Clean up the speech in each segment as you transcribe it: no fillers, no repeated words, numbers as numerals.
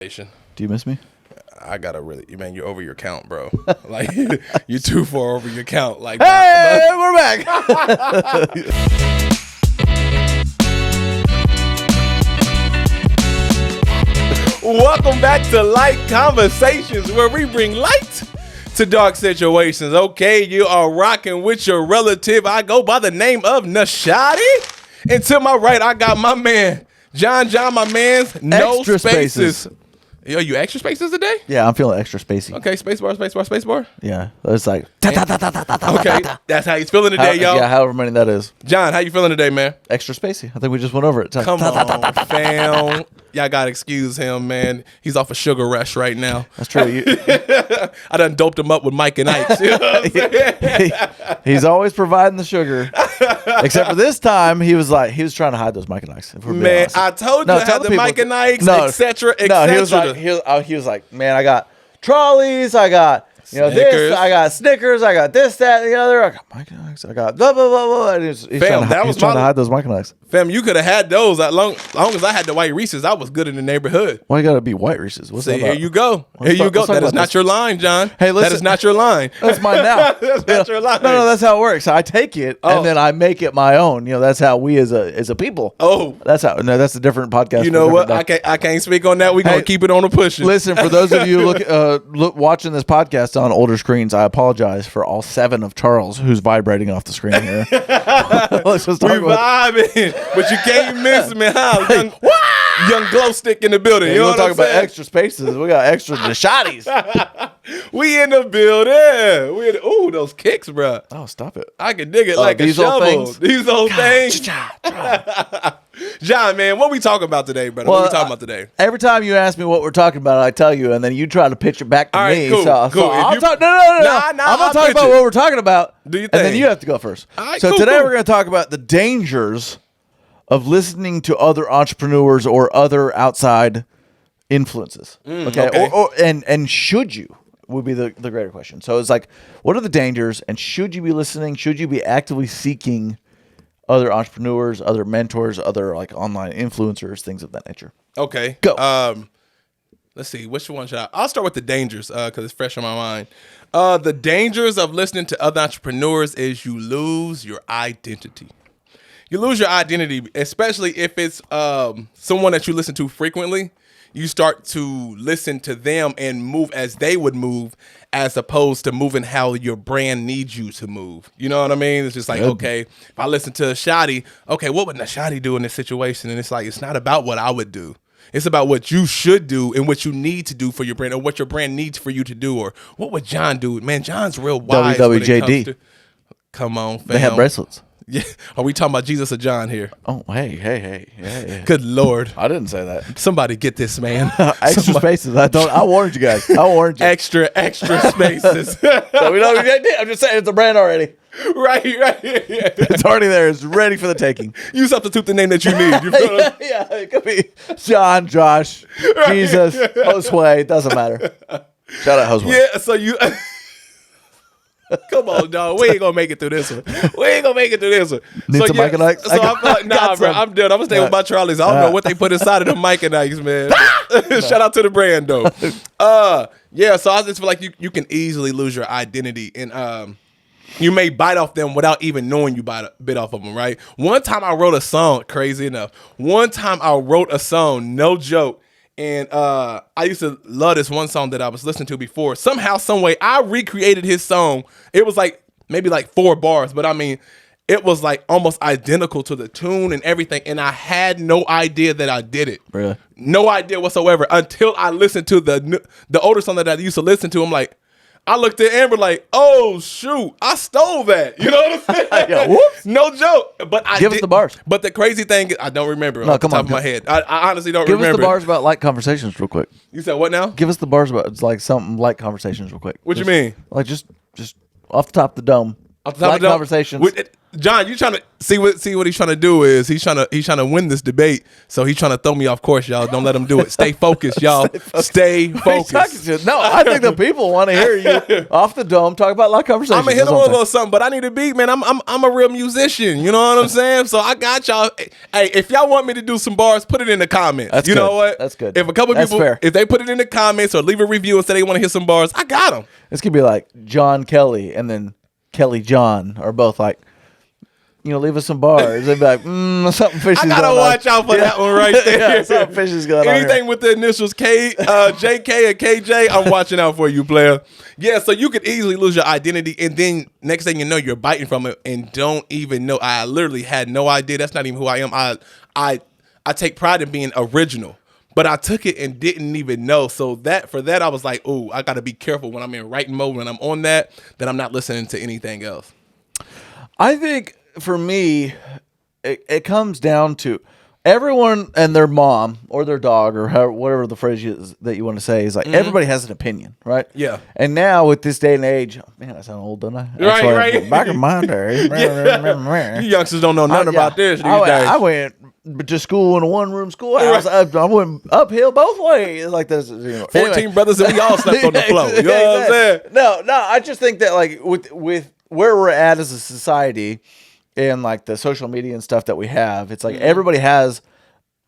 Do you miss me? I gotta really, man, you're over your count, bro. Like, you're too far over your count. Like, hey, we're back. Welcome back to Light Conversations, where we bring light to dark situations. Okay, you are rocking with your relative. I go by the name of Nishatti. And to my right, I got my man, John, my man's no Extra spaces. Yo, you extra spaces today? Yeah, I'm feeling extra spacey. Okay, spacebar. Yeah, it's like. Okay, that's how he's feeling today, y'all. Yeah, however many that is. John, how you feeling today, man? Extra spacey. I think we just went over it. Come on, fam. Y'all gotta excuse him, man. He's off a sugar rush right now. That's true. I done doped him up with Mike and Ike. You know what I'm saying? He's always providing the sugar. Except for this time, he was trying to hide those Mike and Ikes. Man, I told you I had the Mike and Ikes, etc. No, he was like, man, I got trolleys, I got Snickers. This, I got Snickers, I got this, that, and the other, I got Mike and Ikes, I got blah blah blah blah. And he's trying to hide those Mike and Ikes. Fam, you could have had those as long as I had the white Reese's. I was good in the neighborhood. Why you gotta be white Reese's? What's that about? Here you go. That is not your line, John. Hey, listen, that is not your line. That's mine now. That's not your line. No, that's how it works. I take it and then I make it my own. You know, that's how we as a people. Oh, that's a different podcast. You know what? I can't speak on that. We're gonna keep it on the pushing. Listen, for those of you watching this podcast on older screens, I apologize for all 7 of Charles who's vibrating off the screen here. Let's just talk vibing, but you can't miss me, huh? Young glow stick in the building. Yeah, you know what I'm talking saying? About extra spaces. We got extra Nishottis. We in the building. Ooh, those kicks, bro. Oh, stop it. I can dig it like a shovel. These old things. John, man, what we talking about today, brother? What we talking about today? Every time you ask me what we're talking about, I tell you, and then you try to pitch it back to me. Cool, cool. No. I'm going to talk about what we're talking about. Do you think? And then you have to go first. So today we're going to talk about the dangers of listening to other entrepreneurs or other outside influences. Okay. And should you would be the greater question. So it's like, what are the dangers, and should you be listening? Should you be actively seeking other entrepreneurs, other mentors, other like online influencers, things of that nature? Okay. Go. Let's see. Which one should I'll start with the dangers because it's fresh on my mind. The dangers of listening to other entrepreneurs is you lose your identity. You lose your identity, especially if it's someone that you listen to frequently. You start to listen to them and move as they would move, as opposed to moving how your brand needs you to move. You know what I mean? It's just like, okay, if I listen to Nishatti, okay, what would Nishatti do in this situation? And it's like, it's not about what I would do. It's about what you should do and what you need to do for your brand, or what your brand needs for you to do, or what would John do? Man, John's real wise. WWJD. Come on, fam. They have bracelets. Yeah, are we talking about Jesus or John here? Oh, hey. Good Lord. I didn't say that. Somebody get this, man. Extra spaces. I warned you guys. I warned you. Extra spaces. So we know I'm just saying it's a brand already. Right. Yeah. It's already there. It's ready for the taking. You substitute the name that you need. You feel yeah, it could be John, Josh, Jesus, Josue. It doesn't matter. Shout out Josue. Yeah, so you... Come on, dog. We ain't gonna make it through this one. Need some Mike and Ikes? So I feel like, nah, bro, I'm done. I'm gonna stay with my trolleys. I don't know what they put inside of the Mike and Ikes, man. Shout out to the brand, though. Yeah. So I just feel like you can easily lose your identity, and you may bite off them without even knowing you bit off of them. Right. One time I wrote a song. Crazy enough. No joke. And I used to love this one song that I was listening to before. Somehow, some way, I recreated his song. It was like maybe like 4 bars, but I mean, it was like almost identical to the tune and everything. And I had no idea that I did it. Really? No idea whatsoever until I listened to the older song that I used to listen to. I'm like, I looked at Amber like, oh shoot, I stole that. You know what I'm saying? Yeah, whoops. No joke. But Give us the bars. But the crazy thing is, I don't remember off the top of my head. I honestly don't remember. Give us the bars about light conversations real quick. You said what now? Give us the bars about it's like something light conversations real quick. What you mean? Like just off the top of the dome. Off the top light of the dome? conversations. John, you trying to see what he's trying to do is he's trying to win this debate, so he's trying to throw me off course, y'all. Don't let him do it. Stay focused, y'all. Stay focused. No, I think the people want to hear you off the dome talk about live conversations. I'm gonna hit him with a little something, but I need a beat, man. I'm a real musician. You know what I'm saying? So I got y'all. Hey, if y'all want me to do some bars, put it in the comments. That's you good. know what? That's good. If a couple That's people, fair. if they put it in the comments or leave a review and say they want to hear some bars, I got them. This could be like John Kelly and then Kelly John are both like, leave us some bars. They'd be like, something fishy. I gotta watch out for that one right there. Yeah, something fishy's going on. Anything with the initials K, JK, and KJ, I'm watching out for you, player. Yeah, so you could easily lose your identity, and then next thing you know, you're biting from it and don't even know. I literally had no idea. That's not even who I am. I take pride in being original. But I took it and didn't even know. So for that, I was like, "Ooh, I got to be careful when I'm in writing mode. When I'm on that I'm not listening to anything else." I think for me, it comes down to everyone and their mom or their dog or whatever the phrase is that you want to say is like everybody has an opinion, right? Yeah. And now with this day and age, man, I sound old, don't I? Right. Back in my day, You youngsters don't know nothing about this these days. I went to school in a one-room schoolhouse. I went uphill both ways like this. 14 brothers and we all slept on the floor. You know what I'm saying? No. I just think that like with where we're at as a society and like the social media and stuff that we have, it's like everybody has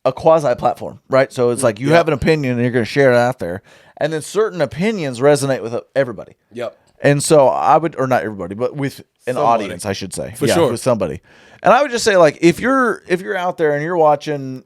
a quasi platform, right? So it's like you have an opinion and you're going to share it out there, and then certain opinions resonate with everybody. Yep. And so I would, or not everybody, but with an audience, I should say, for sure, with somebody. And I would just say, like, if you're out there and you're watching,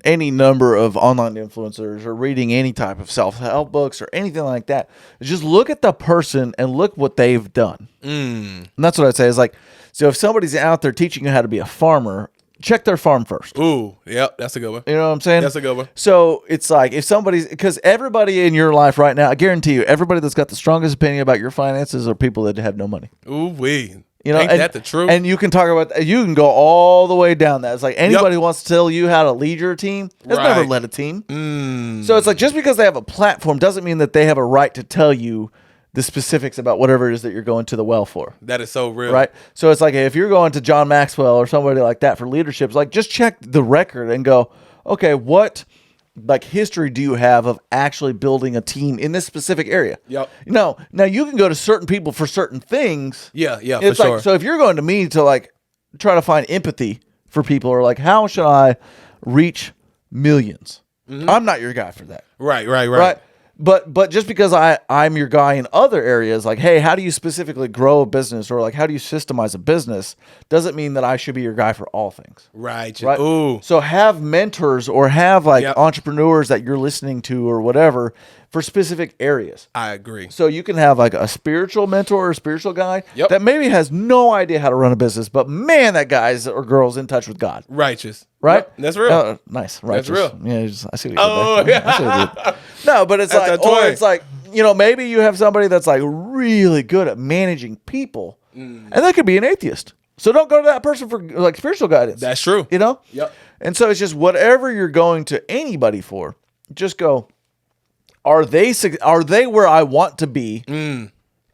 any number of online influencers or reading any type of self-help books or anything like that, just look at the person and look what they've done. And that's what I'd say is like, so if somebody's out there teaching you how to be a farmer, check their farm first. Ooh, yep, that's a good one. You know what I'm saying? That's a good one. So it's like if because everybody in your life right now, I guarantee you, everybody that's got the strongest opinion about your finances are people that have no money. Ooh wee. Ain't that the truth? And you can talk about, you can go all the way down that. It's like anybody who wants to tell you how to lead your team has never led a team. So it's like just because they have a platform doesn't mean that they have a right to tell you the specifics about whatever it is that you're going to the well for. That is so real. Right? So it's like if you're going to John Maxwell or somebody like that for leadership, it's like just check the record and go, okay, what like history do you have of actually building a team in this specific area? Yep. Now you can go to certain people for certain things. Yeah, it's for like, sure. So if you're going to me to like try to find empathy for people or like how should I reach millions? I'm not your guy for that. Right. But just because I'm your guy in other areas, like, hey, how do you specifically grow a business or like how do you systemize a business, doesn't mean that I should be your guy for all things. Right. Ooh. So have mentors or have like entrepreneurs that you're listening to or whatever for specific areas. I agree. So you can have like a spiritual mentor or spiritual guy that maybe has no idea how to run a business, but man, that guy's or girl's in touch with God. Righteous. Right? Yep, that's real. Nice. Righteous. That's real. Yeah, I see what you did there. I see what you did. No, but it's like, or it's like, maybe you have somebody that's like really good at managing people, and that could be an atheist. So don't go to that person for like spiritual guidance. That's true. Yep. And so it's just whatever you're going to anybody for, just go, are they where I want to be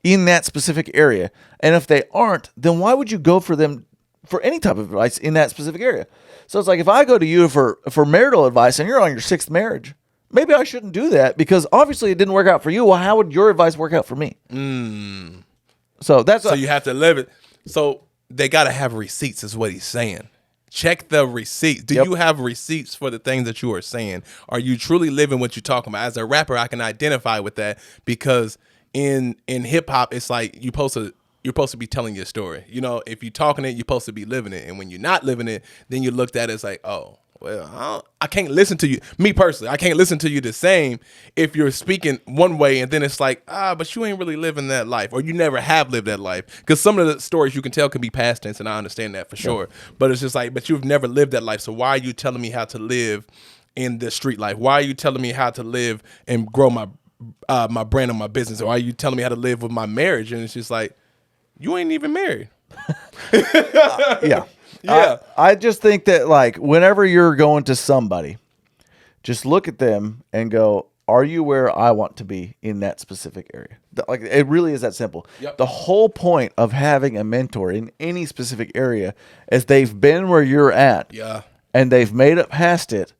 in that specific area? And if they aren't, then why would you go for them for any type of advice in that specific area? So it's like if I go to you for marital advice and you're on your 6th marriage, maybe I shouldn't do that because obviously it didn't work out for you. Well, how would your advice work out for me? So you have to live it. So they got to have receipts is what he's saying. Check the receipts. Do you have receipts for the things that you are saying? Are you truly living what you're talking about? As a rapper, I can identify with that because in hip hop, it's like you're supposed to be telling your story. If you're talking it, you're supposed to be living it. And when you're not living it, then you looked at it as like, oh, well, I can't listen to you. Me personally, I can't listen to you the same if you're speaking one way and then it's like, but you ain't really living that life or you never have lived that life. Because some of the stories you can tell can be past tense and I understand that for sure. But it's just like, but you've never lived that life. So why are you telling me how to live in the street life? Why are you telling me how to live and grow my brand and my business? Or why are you telling me how to live with my marriage? And it's just like, you ain't even married. Yeah. I just think that like whenever you're going to somebody, just look at them and go, are you where I want to be in that specific area? Like, it really is that simple. Yep. The whole point of having a mentor in any specific area is they've been where you're at. Yeah. And they've made it past it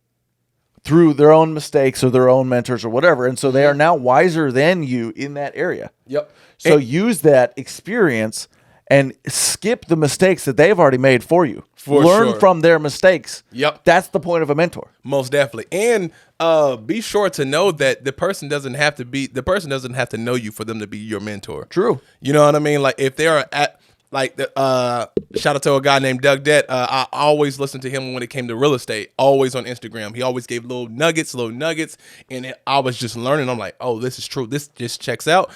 through their own mistakes or their own mentors or whatever. And so they are now wiser than you in that area. Yep. So use that experience and skip the mistakes that they've already made for you. Learn from their mistakes. Yep. That's the point of a mentor. Most definitely. And be sure to know that the person doesn't have to know you for them to be your mentor. True. You know what I mean? Like, if they are at, like, shout out to a guy named Doug Dett. I always listened to him when it came to real estate, always on Instagram. He always gave little nuggets. And I was just learning. I'm like, oh, this is true. This just checks out.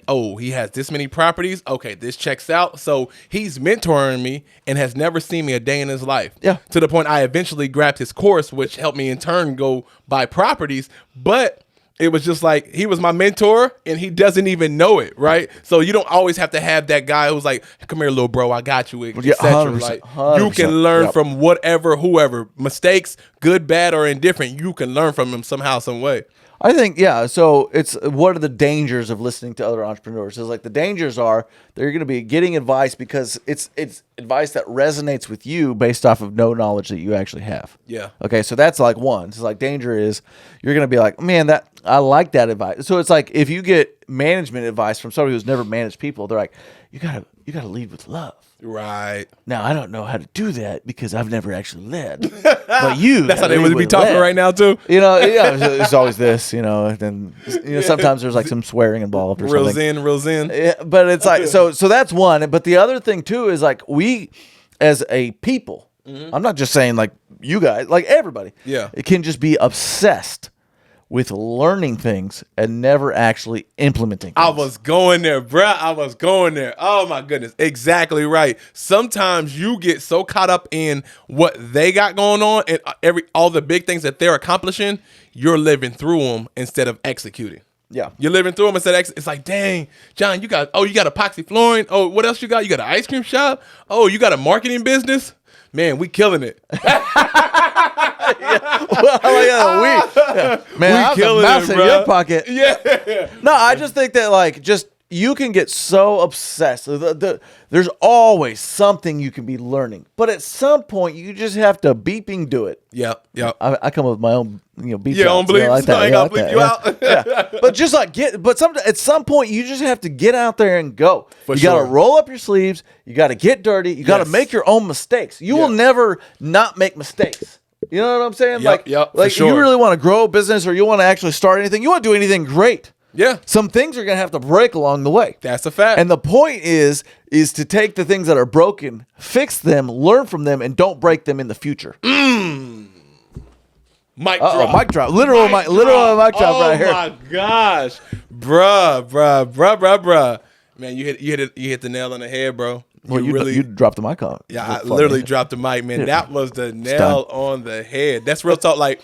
Oh, he has this many properties. Okay, this checks out. So he's mentoring me and has never seen me a day in his life. Yeah. To the point I eventually grabbed his course, which helped me in turn go buy properties. But it was just like, he was my mentor and he doesn't even know it, right? So you don't always have to have that guy who's like, come here, little bro, I got you, etc. 100%, Like, 100%. you can learn from whoever, mistakes, good, bad, or indifferent. You can learn from him somehow, some way. I think, yeah. So it's, what are the dangers of listening to other entrepreneurs? It's like, the dangers are they're going to be getting advice because it's advice that resonates with you based off of no knowledge that you actually have. Yeah. Okay. So that's like one. It's like, danger is you're going to be like, man, I like that advice. So it's like, if you get management advice from somebody who's never managed people, they're like, you gotta lead with love. Right. Now, I don't know how to do that because I've never actually led. But you. That's how they would be talking right now, too. You know, yeah, it's always this, you know, and then, sometimes there's like some swearing involved or something. Real zen. Yeah, but it's like, so that's one. But the other thing, too, is like, we as a people, I'm not just saying like you guys, like everybody. Yeah. It can just be obsessed with learning things and never actually implementing things. I was going there, bruh. I was going there. Oh, my goodness. Exactly right. Sometimes you get so caught up in what they got going on and all the big things that they're accomplishing, you're living through them instead of executing. Yeah. You're living through them instead of it's like, dang, John, you got epoxy flooring. Oh, what else you got? You got an ice cream shop? Oh, you got a marketing business? Man, we killing it. Man, I have a mouse in your pocket. Yeah. No, I just think that like you can get so obsessed. There's always something you can be learning, but at some point you just have to beeping do it. Yeah. I come up with my own beep. Your own beliefs. Like I ain't gotta bleep you out. Yeah. But just like at some point you just have to get out there and go. You got to roll up your sleeves. You got to get dirty. You got to make your own mistakes. You will never not make mistakes. You know what I'm saying? Like you really want to grow a business or you want to actually start anything. You want to do anything great. Yeah. Some things are going to have to break along the way. That's a fact. And the point is to take the things that are broken, fix them, learn from them, and don't break them in the future. Mic drop. Mic drop. Literal mic drop right here. Oh my gosh. Bruh. Man, you hit the nail on the head, bro. Well, you dropped the mic on. Yeah, I literally dropped the mic, man. That was the nail on the head. That's real talk. Like,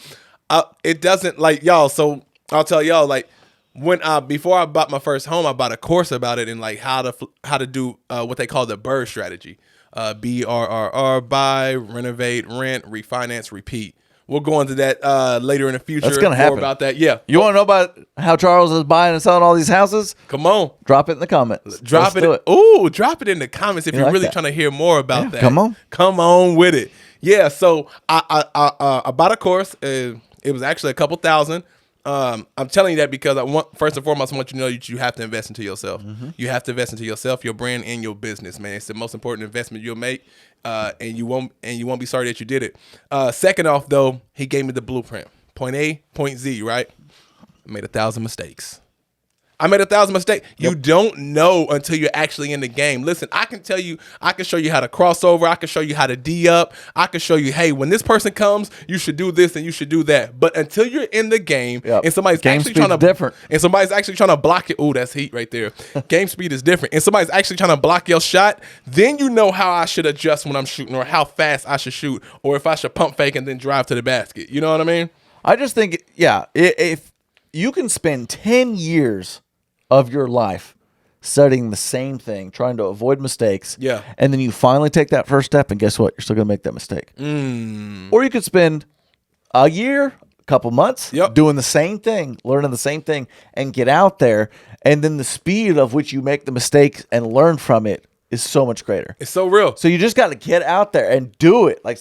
it doesn't, like, y'all. So I'll tell y'all, like, when before I bought my first home, I bought a course about it and like how to do what they call the BRRRR strategy. BRRR: buy, renovate, rent, refinance, repeat. We'll go into that later in the future. That's gonna happen. More about that. Yeah. You want to know about how Charles is buying and selling all these houses? Come on. Drop it in the comments. Drop it in the comments if you're like really that. trying to hear more about that. Come on with it. Yeah. So I bought a course. It was actually a couple thousand. I'm telling you that because first and foremost, I want you to know that you have to invest into yourself. Mm-hmm. You have to invest into yourself, your brand, and your business, man. It's the most important investment you'll make, and you won't be sorry that you did it. Second off, though, he gave me the blueprint. Point A, point Z, right? I made 1,000 mistakes. You don't know until you're actually in the game. Listen, I can tell you, I can show you how to cross over. I can show you how to D up. I can show you, hey, when this person comes, you should do this and you should do that. But until you're in the game and somebody's actually trying to block it. Oh, that's heat right there. Game speed is different. And somebody's actually trying to block your shot, then you know how I should adjust when I'm shooting or how fast I should shoot or if I should pump fake and then drive to the basket. You know what I mean? I just think, if you can spend 10 years of your life studying the same thing, trying to avoid mistakes. Yeah. And then you finally take that first step, and guess what? You're still going to make that mistake. Or you could spend a year, couple months, doing the same thing, learning the same thing, and get out there. And then the speed of which you make the mistakes and learn from it is so much greater. It's so real. So you just got to get out there and do it. Like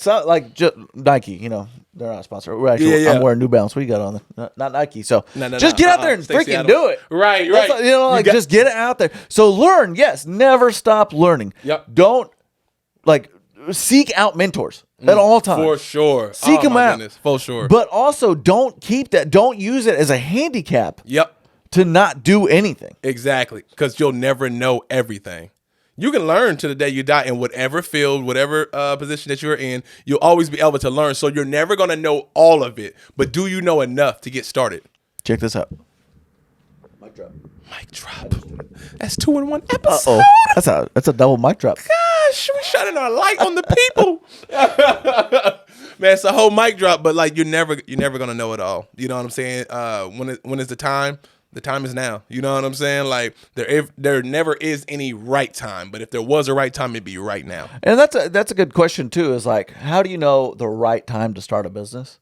just Nike, you know, they're not a sponsor. We're actually, I'm wearing New Balance. What you got on there? Not Nike. So just get out there and freaking do it. Right. You know, like just get it out there. So learn. Yes. Never stop learning. Yep. Don't seek out mentors at all times. For sure. Seek them out. Goodness, for sure. But also don't use it as a handicap. Yep. To not do anything. Exactly. Because you'll never know everything. You can learn to the day you die in whatever field, whatever position that you're in. You'll always be able to learn. So you're never going to know all of it. But do you know enough to get started? Check this out. Mic drop. Mic drop. That's 2 in 1 episode. That's a double mic drop. Gosh, we shining our light on the people. Man, it's a whole mic drop, but like you're never gonna know it all. You know what I'm saying? When is the time? The time is now. You know what I'm saying? Like there never is any right time, but if there was a right time, it'd be right now. And that's a good question too. Is like, how do you know the right time to start a business?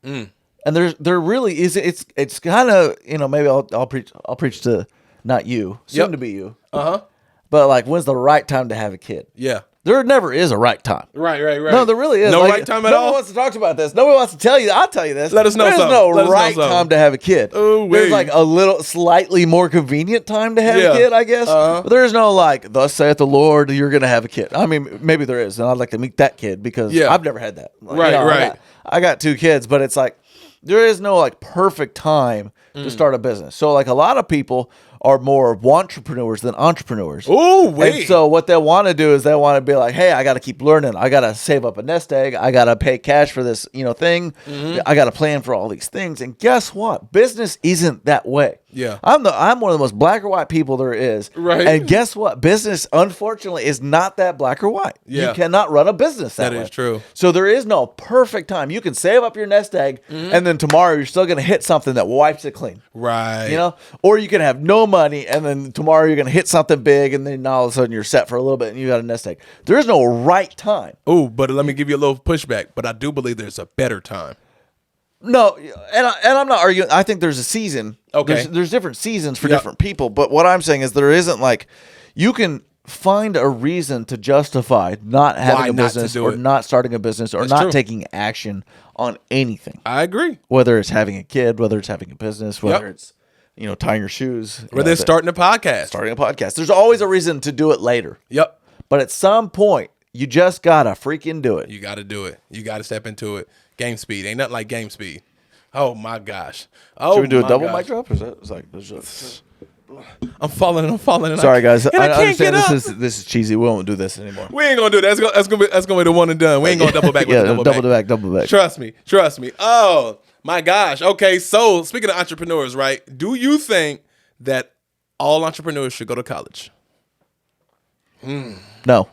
And there really is. It's kind of, you know, maybe I'll preach to not you, soon to be you. But like, when's the right time to have a kid? Yeah. There never is a right time. Right. No, there really is. No right time at all? No one wants to talk about this. Nobody wants to tell you. I'll tell you this. Let us know There's something. no right time to have a kid. There's like a little slightly more convenient time to have a kid, I guess. But there's no like, thus saith the Lord, you're going to have a kid. I mean, maybe there is. And I'd like to meet that kid because I've never had that. Like, right. I got 2 kids, but it's like, there is no like perfect time to start a business. So like a lot of people are more entrepreneurs than entrepreneurs. Oh, wait. And so what they want to do is they want to be like, hey, I got to keep learning. I got to save up a nest egg. I got to pay cash for this, thing. I got to plan for all these things. And guess what? Business isn't that way. Yeah. I'm one of the most black or white people there is. Right. And guess what? Business, unfortunately, is not that black or white. Yeah. You cannot run a business that way. That is true. So there is no perfect time. You can save up your nest egg, and then tomorrow you're still going to hit something that wipes it clean. Right. Or you can have no money, and then tomorrow you're going to hit something big, and then all of a sudden you're set for a little bit, and you got a nest egg. There is no right time. Oh, but let me give you a little pushback. But I do believe there's a better time. No, and I'm not arguing. I think there's a season. Okay. There's different seasons for different people. But what I'm saying is there isn't like, you can find a reason to justify not having a business or not starting a business or not taking action on anything. I agree. Whether it's having a kid, whether it's having a business, whether it's, tying your shoes. Whether it's starting a podcast. There's always a reason to do it later. Yep. But at some point, you just got to freaking do it. You got to do it. You got to step into it. Game speed. Ain't nothing like game speed. Oh, my gosh. Should we do a double mic drop? Or is that, it's like, I'm falling. Sorry, guys. I can't understand this is cheesy. We won't do this anymore. We ain't gonna do that. That's gonna be the one and done. We ain't gonna double back. Double back. Trust me. Oh my gosh. Okay. So speaking of entrepreneurs, right? Do you think that all entrepreneurs should go to college? No. All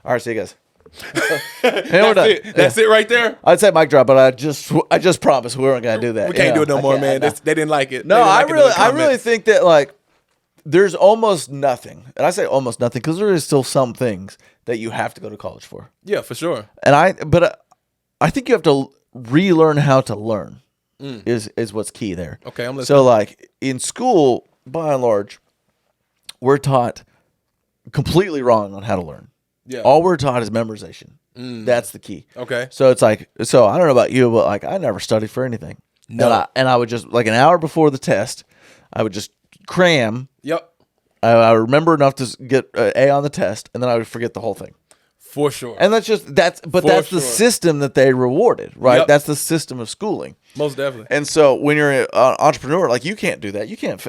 right. See you guys. That's it right there. I'd say mic drop, but I just promised we weren't gonna do that. We can't do it no more, man. They didn't like it. No, I really think that like there's almost nothing, and I say almost nothing because there is still some things that you have to go to college for. Yeah, for sure. And I think you have to relearn how to learn. Is what's key there. Okay, I'm listening. So like in school, by and large, we're taught completely wrong on how to learn. Yeah. All we're taught is memorization. That's the key. Okay. So it's like, I don't know about you, but like I never studied for anything. No. And I would just, like an hour before the test, I would just cram. Yep. I remember enough to get an A on the test, and then I would forget the whole thing. For sure. And that's the system that they rewarded, right? Yep. That's the system of schooling. Most definitely. And so when you're an entrepreneur, like you can't do that. You can't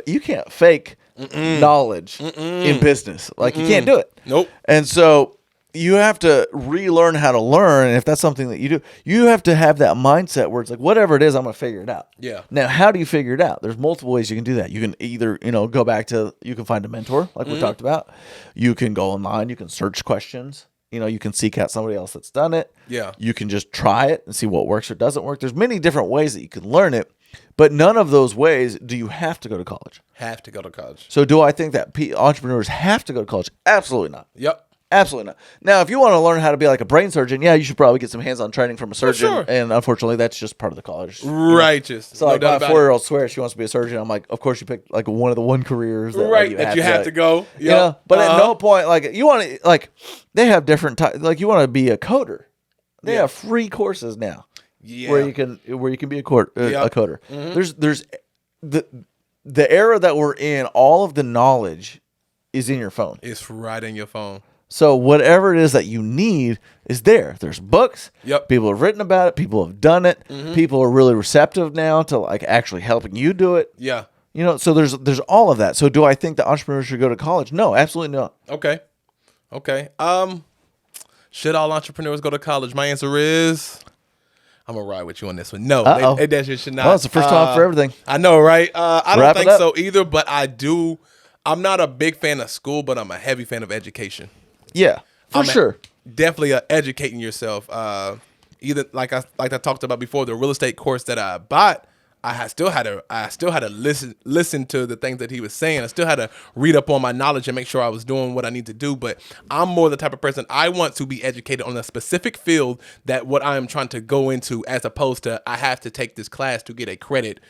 fake knowledge in business. Like you can't do it. Nope. And so you have to relearn how to learn. And if that's something that you do, you have to have that mindset where it's like, whatever it is, I'm going to figure it out. Yeah. Now, how do you figure it out? There's multiple ways you can do that. You can either, go back to, you can find a mentor like we talked about. You can go online. You can search questions. You can seek out somebody else that's done it. Yeah. You can just try it and see what works or doesn't work. There's many different ways that you can learn it, but none of those ways do you have to go to college. Have to go to college. So do I think that entrepreneurs have to go to college? Absolutely not. Yep. Absolutely not. Now, if you want to learn how to be like a brain surgeon, yeah, you should probably get some hands-on training from a surgeon. sure. And unfortunately, that's just part of the college. Righteous. So like my 4-year-old swears she wants to be a surgeon. I'm like, of course you picked like one of the careers that right, that you have to go. Yep. You know, but at no point, like you want to, like they have different types. Like you want to be a coder. They have free courses now where you can be a coder. There's the era that we're in. All of the knowledge is in your phone. It's right in your phone. So whatever it is that you need is there. There's books. Yep. People have written about it. People have done it. People are really receptive now to like actually helping you do it. Yeah. You know, so there's all of that. So do I think that entrepreneurs should go to college? No, absolutely not. Okay. Should all entrepreneurs go to college? My answer is I'm gonna ride with you on this one. No, they definitely should not. Well, it's the first time for everything. I know, right? I don't Wrap it think up. so either, but I do. I'm not a big fan of school, but I'm a heavy fan of education. Yeah, for sure. Definitely educating yourself. Either like I talked about before, the real estate course that I bought, I still had to listen to the things that he was saying. I still had to read up on my knowledge and make sure I was doing what I need to do. But I'm more the type of person, I want to be educated on a specific field that what I am trying to go into, as opposed to I have to take this class to get a credit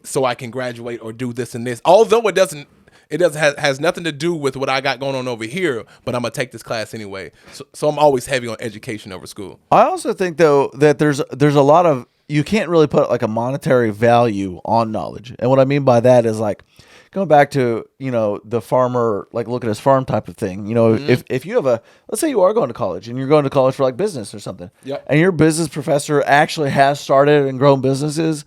so I can graduate or do this and this. Although it has nothing to do with what I got going on over here, but I'm gonna take this class anyway. So I'm always heavy on education over school. I also think though that there's a lot of, you can't really put like a monetary value on knowledge. And what I mean by that is like going back to, you know, the farmer, like look at his farm type of thing. You know, if you have let's say you are going to college and you're going to college for like business or something. Yep. And your business professor actually has started and grown businesses,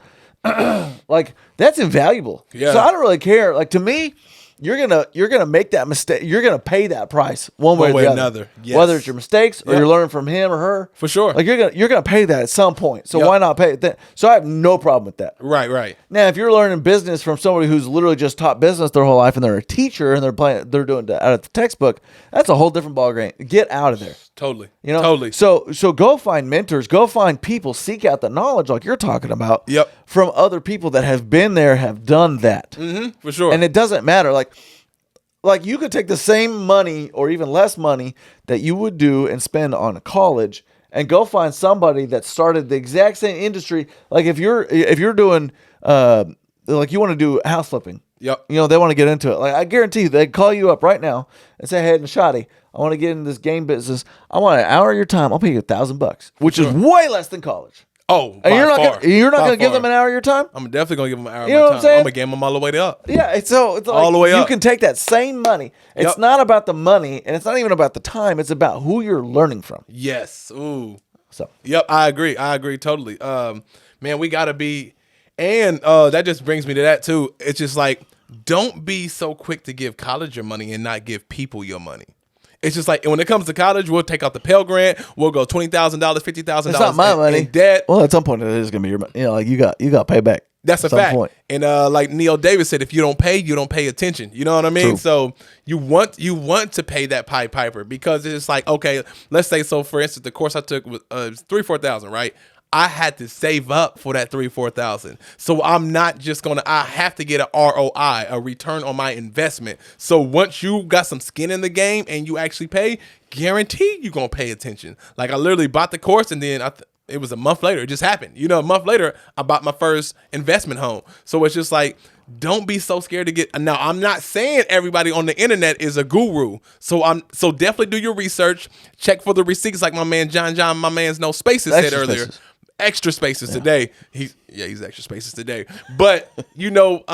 like that's invaluable. Yeah. So I don't really care. Like to me, you're gonna make that mistake. You're gonna pay that price one way or the other. Yes. Whether it's your mistakes or you're learning from him or her, For sure. Like you're gonna pay that at some point. So why not pay it then? So I have no problem with that. Right. Now, if you're learning business from somebody who's literally just taught business their whole life and they're a teacher and they're doing it out of the textbook, that's a whole different ballgame. Get out of there. Totally. You know, Totally. So go find mentors, go find people, seek out the knowledge like you're talking about. Yep. From other people that have been there, have done that. For sure. And it doesn't matter. Like you could take the same money or even less money that you would do and spend on a college and go find somebody that started the exact same industry. Like if you're doing like you want to do house flipping. Yep. You know, they want to get into it. Like I guarantee you they'd call you up right now and say, "Hey, Nishatti, I want to get into this game business. I want an hour of your time. I'll pay you $1,000, which is way less than college." Oh, and you're not gonna give them an hour of your time? I'm definitely gonna give them an hour of You know my what time. I'm saying? I'm gonna game them all the way up. Yeah, it's like all the way you up. can take that same money. It's not about the money, and it's not even about the time. It's about who you're learning from. Yes. Ooh. So. Yep, I agree totally. Man, we gotta be, and that just brings me to that too. It's just like, don't be so quick to give college your money and not give people your money. It's just like when it comes to college, we'll take out the Pell Grant. We'll go $20,000, $50,000. It's not my money. In debt. Well, at some point it is gonna be your money. You know, like you got to pay back. That's a fact. Point. And like Neil Davis said, if you don't pay, you don't pay attention. You know what I mean? True. So you want to pay that Pied Piper, because it's like, okay, let's say, so for instance, the course I took was $3,000-$4,000, right? I had to save up for that $3,000-$4,000. So I'm not just gonna. I have to get an ROI, a return on my investment. So once you got some skin in the game and you actually pay, guaranteed you're gonna pay attention. Like I literally bought the course and then it was a month later. It just happened. You know, a month later, I bought my first investment home. So it's just like, don't be so scared to get. Now, I'm not saying everybody on the internet is a guru. So definitely do your research. Check for the receipts, like my man John, my man's No Spaces said earlier. Spaces. Extra spaces today. He's extra spaces today. But you know,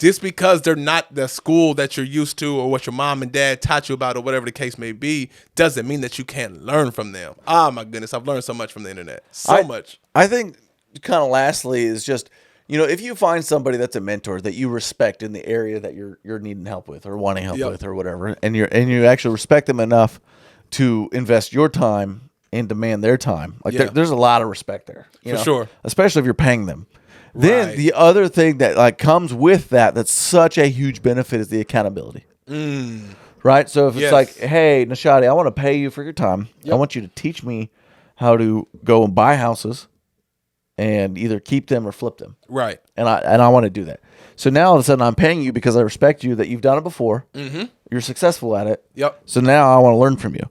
just because they're not the school that you're used to or what your mom and dad taught you about or whatever the case may be, doesn't mean that you can't learn from them. Oh my goodness, I've learned so much from the internet. So much. I think kind of lastly is just, you know, if you find somebody that's a mentor that you respect in the area that you're needing help with or wanting help with or whatever, and you actually respect them enough to invest your time and demand their time. Like there's a lot of respect there. You know? Sure. Especially especially if you're paying them. Then the other thing that like comes with that's such a huge benefit is the accountability. Right? So if it's like, hey, Nishatti, I want to pay you for your time. I want you to teach me how to go and buy houses and either keep them or flip them. Right. And I want to do that. So now all of a sudden I'm paying you because I respect you that you've done it before. Mm-hmm. You're successful at it. Yep. So now I want to learn from you.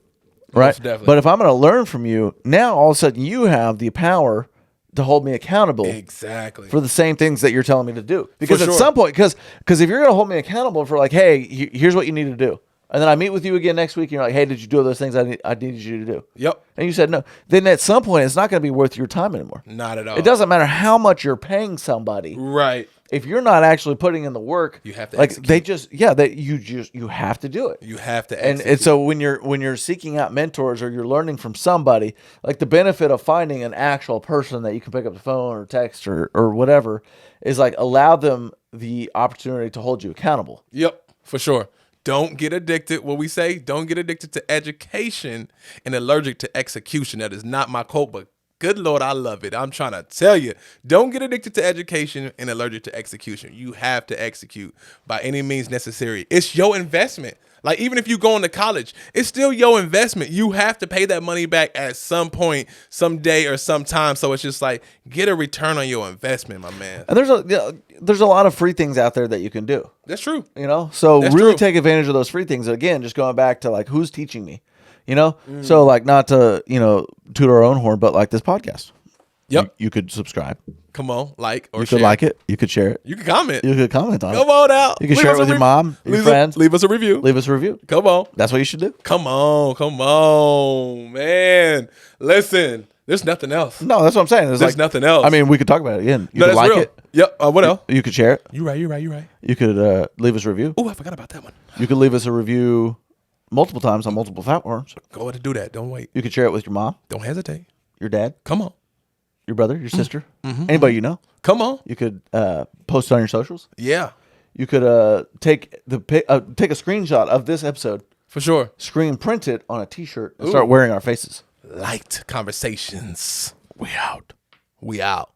Right. Most definitely. But if I'm going to learn from you, now all of a sudden you have the power to hold me accountable. Exactly. For the same things that you're telling me to do. Because For at some point, because if you're going to hold me accountable for like, hey, here's what you need to do. And then I meet with you again next week and you're like, hey, did you do those things I needed you to do? Yep. And you said no. Then at some point, it's not going to be worth your time anymore. Not at all. It doesn't matter how much you're paying somebody. Right. If you're not actually putting in the work, you have to like execute. you have to do it. You have to execute. And so when you're seeking out mentors or you're learning from somebody, like the benefit of finding an actual person that you can pick up the phone or text or whatever is like allow them the opportunity to hold you accountable. Yep, for sure. Don't get addicted. What we say, don't get addicted to education and allergic to execution. That is not my quote, but good Lord, I love it. I'm trying to tell you, don't get addicted to education and allergic to execution. You have to execute by any means necessary. It's your investment. Like, even if you go into college, it's still your investment. You have to pay that money back at some point, someday or sometime. So it's just like, get a return on your investment, my man. And there's a lot of free things out there that you can do. That's true. You know, so That's really true. take advantage of those free things. Again, just going back to like, who's teaching me, you know? So like not to, toot our own horn, but like this podcast. Yep. You could subscribe. Come on, like or You share. could like it. You could share it. You can comment. You could comment on it. Come on out. You can share it with your mom, your friends. Leave us a review. Leave us a review. Come on. That's what you should do. Come on, man. Listen, there's nothing else. No, that's what I'm saying. There's nothing else. I mean, we could talk about it again. You No, could that's like real. it. Yep. What else? You could share it. You right. You could leave us a review. Oh, I forgot about that one. You could leave us a review multiple times on multiple platforms. Go ahead and do that. Don't wait. You could share it with your mom, Don't hesitate. your dad, Come on. your brother, your sister, anybody you know. Come on. You could post it on your socials. Yeah, You could take a screenshot of this episode, for sure. screen print it on a T-shirt, and start wearing our faces. LYTE conversations. We out. We out.